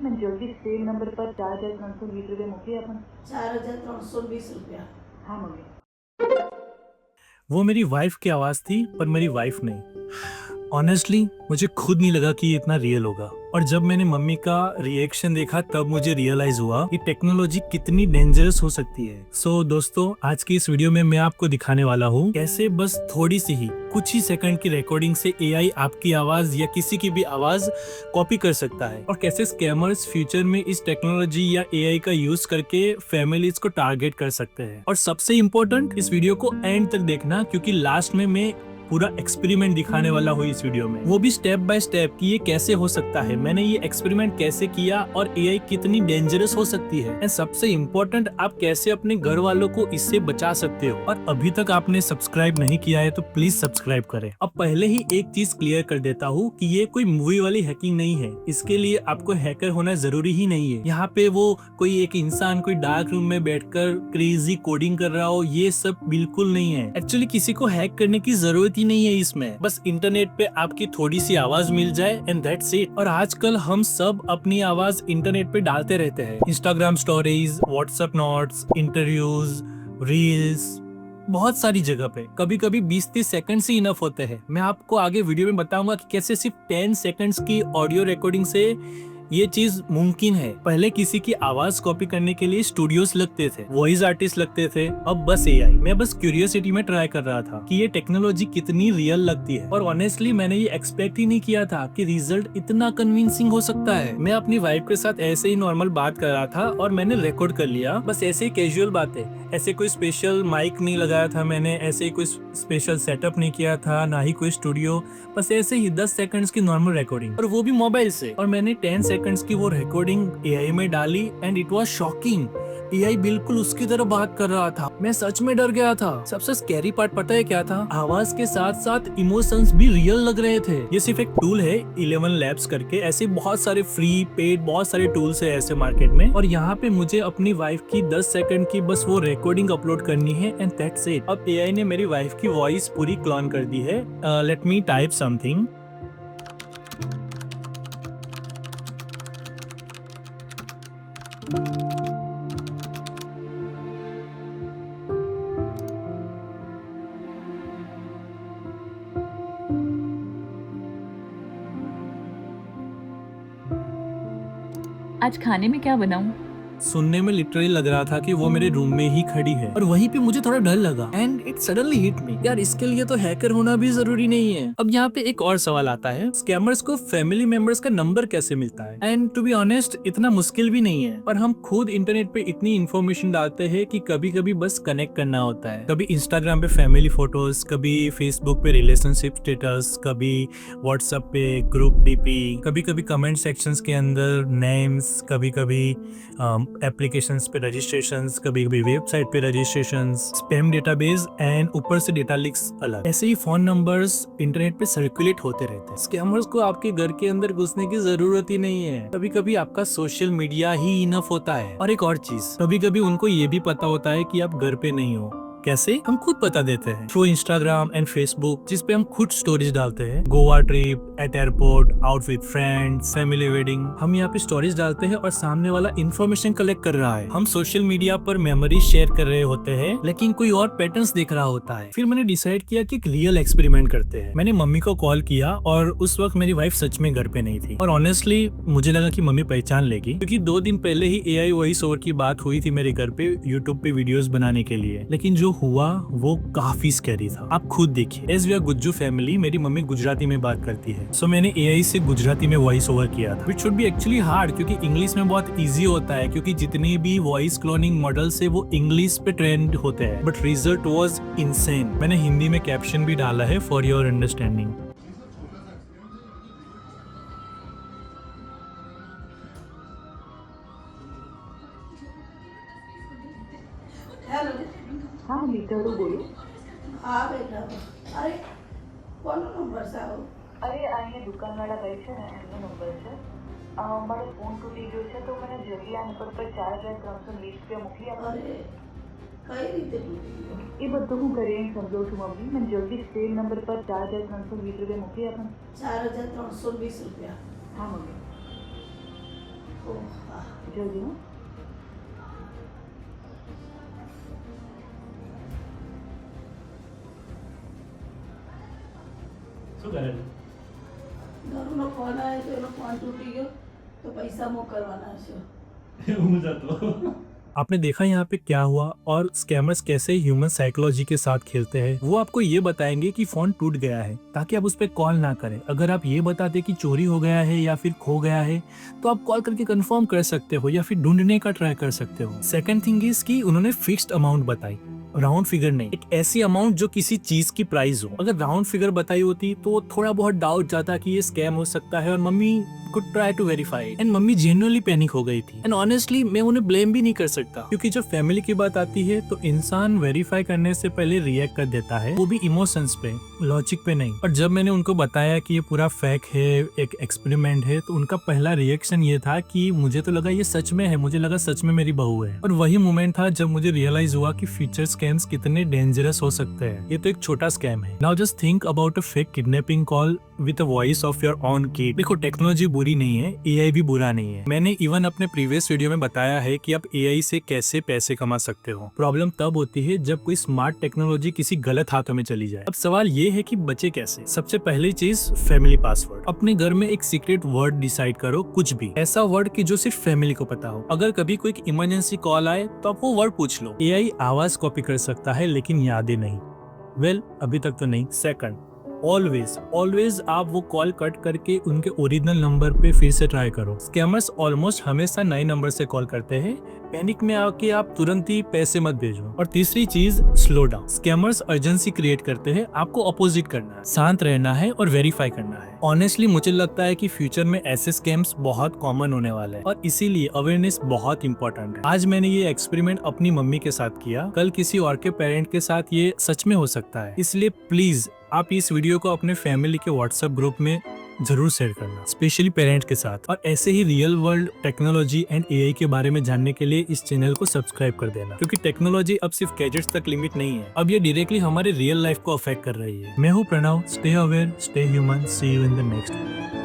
मैं जल्दी same number पर 4,320 रुपये मोकली अपन 4,320 रुपया। हाँ मम्मी। वो मेरी वाइफ की आवाज थी पर मेरी वाइफ नहीं। ऑनेस्टली मुझे खुद नहीं लगा कि ये इतना रियल होगा, और जब मैंने मम्मी का रिएक्शन देखा तब मुझे रियलाइज हुआ कि टेक्नोलॉजी कितनी डेंजरस हो सकती है। सो दोस्तों, आज की इस वीडियो में मैं आपको दिखाने वाला हूँ कैसे बस थोड़ी सी ही कुछ ही सेकंड की रिकॉर्डिंग से एआई आपकी आवाज या किसी की भी आवाज कॉपी कर सकता है, और कैसे स्कैमर्स फ्यूचर में इस टेक्नोलॉजी या एआई का यूज करके फैमिलीज को टारगेट कर सकते हैं। और सबसे इम्पोर्टेंट, इस वीडियो को एंड तक देखना, क्योंकि लास्ट में मैं पूरा एक्सपेरिमेंट दिखाने वाला हूँ इस वीडियो में, वो भी स्टेप बाय स्टेप कि ये कैसे हो सकता है, मैंने ये एक्सपेरिमेंट कैसे किया और एआई कितनी डेंजरस हो सकती है, एंड सबसे इम्पोर्टेंट, आप कैसे अपने घर वालों को इससे बचा सकते हो। और अभी तक आपने सब्सक्राइब नहीं किया है तो प्लीज सब्सक्राइब करें। अब पहले ही एक चीज क्लियर कर देता हूँ कि ये कोई मूवी वाली हैकिंग नहीं है, इसके लिए आपको हैकर होना जरूरी ही नहीं है। यहाँ पे वो कोई एक इंसान कोई डार्क रूम में बैठकर क्रेजी कोडिंग कर रहा हो, ये सब बिल्कुल नहीं है। एक्चुअली किसी को हैक करने की जरूरत ही नहीं है इसमें, बस इंटरनेट पे आपकी थोड़ी सी आवाज मिल जाए एंड दैट्स इट। और आजकल हम सब अपनी आवाज इंटरनेट पे डालते रहते हैं, Instagram stories, WhatsApp notes, interviews, reels, बहुत सारी जगह पे। कभी कभी 20-30 सेकंड ही इनफ होते हैं। मैं आपको आगे वीडियो में बताऊंगा कि कैसे सिर्फ 10 सेकंड्स की ऑडियो रिकॉर्डिंग से ये चीज मुमकिन है। पहले किसी की आवाज कॉपी करने के लिए स्टूडियोज लगते थे, वॉइस आर्टिस्ट लगते थे, अब बस एआई। मैं बस क्यूरियोसिटी में ट्राई कर रहा था कि ये टेक्नोलॉजी कितनी रियल लगती है, और ऑनेस्टली मैंने ये एक्सपेक्ट ही नहीं किया था कि रिजल्ट इतना कन्विंसिंग हो सकता है। मैं अपनी वाइफ के साथ ऐसे ही नॉर्मल बात कर रहा था और मैंने रिकॉर्ड कर लिया, बस ऐसे ही कैजुअल बातें, ऐसे कोई स्पेशल माइक नहीं लगाया था मैंने, ऐसे ही कोई स्पेशल सेटअप नहीं किया था, ना ही कोई स्टूडियो, बस ऐसे ही 10 सेकंड्स की नॉर्मल रिकॉर्डिंग, और वो भी मोबाइल से। और मैंने 10 सेकंड्स की वो रिकॉर्डिंग एआई में डाली and it was shocking. AI बिल्कुल उसकी तरह बात कर रहा था, मैं सच में डर गया था। सबसे स्कैरी पार्ट पता है क्या था? आवाज के साथ साथ इमोशंस भी रियल लग रहे थे। ये सिर्फ एक टूल है 11 लैब्स करके, ऐसे बहुत सारे फ्री पेड बहुत सारे टूल्स है ऐसे मार्केट में, और यहाँ पे मुझे अपनी वाइफ की 10 सेकंड की बस वो रिकॉर्डिंग अपलोड करनी है एंड दैट्स इट। अब एआई ने मेरी वाइफ की वॉइस पूरी क्लोन कर दी है। Let me type something. आज खाने में क्या बनाऊं? सुनने में लिटरली लग रहा था कि वो मेरे रूम में ही खड़ी है, और वहीं पे मुझे थोड़ा डर लगा and it suddenly hit me, यार इसके लिए तो हैकर होना भी जरूरी नहीं है। अब यहाँ पे एक और सवाल आता है, स्कैमर्स को फैमिली मेंबर्स का नंबर कैसे मिलता है? एंड टू बी ऑनेस्ट, इतना मुश्किल भी नहीं है, पर हम खुद इंटरनेट पे इतनी इन्फॉर्मेशन डालते हैं कि कभी कभी बस कनेक्ट करना होता है। कभी इंस्टाग्राम पे फैमिली फोटोज, कभी फेसबुक पे रिलेशनशिप स्टेटस, कभी व्हाट्सएप पे ग्रुप डीपी, कभी कभी कमेंट सेक्शंस के अंदर नेम्स, कभी कभी एप्लीकेशंस पे रजिस्ट्रेशंस, कभी कभी वेबसाइट पे रजिस्ट्रेशंस, स्पैम डेटाबेस, एंड ऊपर से डेटा लीक्स अलग। ऐसे ही फोन नंबर्स इंटरनेट पे सर्कुलेट होते रहते हैं। स्कैमर्स को आपके घर के अंदर घुसने की जरूरत ही नहीं है, कभी कभी आपका सोशल मीडिया ही इनफ होता है। और एक और चीज, कभी कभी उनको ये भी पता होता है कि आप घर पे नहीं हो। कैसे? हम खुद बता देते हैं थ्रू इंस्टाग्राम एंड फेसबुक, जिस पे हम खुद स्टोरीज डालते हैं, Goa trip, eight airport, out with friends, family wedding. हम यहाँ पे स्टोरीज डालते हैं और सामने वाला इंफॉर्मेशन कलेक्ट कर रहा है। हम सोशल मीडिया पर मेमोरीज शेयर कर रहे होते हैं, लेकिन कोई और पैटर्न्स देख रहा होता है। फिर मैंने डिसाइड किया कि एक रियल एक्सपेरिमेंट करते हैं। मैंने मम्मी को कॉल किया और उस वक्त मेरी वाइफ सच में घर पे नहीं थी, और ऑनेस्टली मुझे लगा कि मम्मी पहचान लेगी, क्योंकि 2 दिन पहले ही एआई वॉइस ओवर की बात हुई थी मेरे घर पे यूट्यूब पे वीडियोस बनाने के लिए। लेकिन जो हुआ वो काफी स्कैरी था, आप खुद देखिए। As we are Gujju family, मेरी मम्मी गुजराती में बात करती है, सो मैंने एआई से गुजराती में वॉइस ओवर किया था, which should be actually hard, क्योंकि इंग्लिश में बहुत इजी होता है, क्योंकि जितने भी वॉइस क्लोनिंग मॉडल्स है वो इंग्लिश पे ट्रेंड होते हैं, बट रिजल्ट वाज इनसेन। मैंने हिंदी में कैप्शन भी डाला है फॉर योर अंडरस्टैंडिंग। हेलो। हाँ मम्मी, जरूर बोलो। हाँ बेटा, अरे કોનો નંબર છે આવો? અરે અહીંયા દુકાનવાળા ભાઈ છે ને, એમનો નંબર છે। મારો ફોન તૂટી ગયો છે, તો મને જલ્દી આ નંબર પર 4,320 રૂપિયા મોકલી આપો। અરે કઈ રીતે તૂટી ગયો? એ બધું હું ઘરે આવીને સમજાવું છું મમ્મી, મને જલ્દી સેમ નંબર પર 4,320 રૂપિયા મોકલી આપો। 4,320 રૂપિયા। हाँ मम्मी। ઓહ હા જોજો શું કરે છે? ઘરનો ફોન આવ્યો તો એનો ફોન તૂટી ગયો તો પૈસા મોકલવાના છે. आपने देखा यहाँ पे क्या हुआ और स्कैमर्स कैसे ह्यूमन साइकोलॉजी के साथ खेलते हैं. वो आपको ये बताएंगे कि फोन टूट गया है ताकि आप उस पर कॉल ना करें. अगर आप ये बताते कि चोरी हो गया है या फिर खो गया है तो आप कॉल करके कंफर्म कर सकते हो या फिर ढूंढने का ट्राई कर सकते हो. सेकंड थिंग इज कि उन्होंने फिक्स्ड अमाउंट बताई, राउंड फिगर नहीं. एक ऐसी अमाउंट जो किसी चीज की प्राइस हो. अगर राउंड फिगर बताई होती तो थोड़ा बहुत डाउट जाता कि ये स्कैम हो सकता है और mummy could try to verify it. And mummy genuinely panic हो गई थी. एंड ऑनेस्टली मैं उन्हें ब्लेम भी नहीं कर सकता क्योंकि जब फैमिली की बात आती है तो इंसान वेरीफाई करने से पहले रिएक्ट कर देता है, वो भी इमोशंस पे, लॉजिक पे नहीं. और जब मैंने उनको बताया कि ये पूरा फेक है, एक एक्सपेरिमेंट है, तो उनका पहला रिएक्शन ये था कि मुझे तो लगा ये सच में है, मुझे लगा सच में मेरी बहू है. और वही मोमेंट था जब मुझे रियलाइज हुआ कि फ्यूचर स्कैम्स कितने डेंजरस हो सकते हैं. ये तो एक छोटा स्कैम है. Now just think about a fake kidnapping call with a voice of your own kid. देखो टेक्नोलॉजी बुरी नहीं है, एआई भी बुरा नहीं है. मैंने इवन अपने प्रीवियस वीडियो में बताया है कि आप एआई से कैसे पैसे कमा सकते हो. प्रॉब्लम तब होती है जब कोई स्मार्ट टेक्नोलॉजी किसी गलत हाथों में चली जाए. अब सवाल ये है कि बचे कैसे. सबसे पहली चीज फैमिली पासवर्ड. अपने घर में एक सीक्रेट वर्ड डिसाइड करो, कुछ भी ऐसा वर्ड कि जो सिर्फ फैमिली को पता हो. अगर कभी कोई इमरजेंसी कॉल आए तो आप वो वर्ड पूछ लो. एआई आवाज कॉपी कर सकता है लेकिन यादें नहीं. वेल अभी तक तो नहीं. सेकंड, ऑलवेज आप वो कॉल कट करके उनके ओरिजिनल नंबर पे फिर से ट्राई करो. स्कैमर्स ऑलमोस्ट हमेशा नए नंबर से कॉल करते हैं. पैनिक में आके आप तुरंत ही पैसे मत भेजो. और तीसरी चीज, slow down. Scammers urgency create करते हैं, आपको अपोजिट करना है, शांत रहना है और वेरीफाई करना है. ऑनेस्टली मुझे लगता है कि फ्यूचर में ऐसे स्कैम्स बहुत कॉमन होने वाले हैं और इसीलिए अवेयरनेस बहुत इंपॉर्टेंट है. आज मैंने ये एक्सपेरिमेंट अपनी मम्मी के साथ किया, कल किसी और के पेरेंट के साथ ये सच में हो सकता है. इसलिए प्लीज आप इस वीडियो को अपने फैमिली के व्हाट्सएप ग्रुप में जरूर शेयर करना, स्पेशली पेरेंट्स के साथ. और ऐसे ही real world technology and AI के बारे में जानने के लिए इस चैनल को सब्सक्राइब कर देना, क्योंकि टेक्नोलॉजी अब सिर्फ गैजेट्स तक लिमिट नहीं है, अब ये डायरेक्टली हमारे रियल लाइफ को अफेक्ट कर रही है. मैं हूँ Pranav. Stay aware, stay human. See you in the next.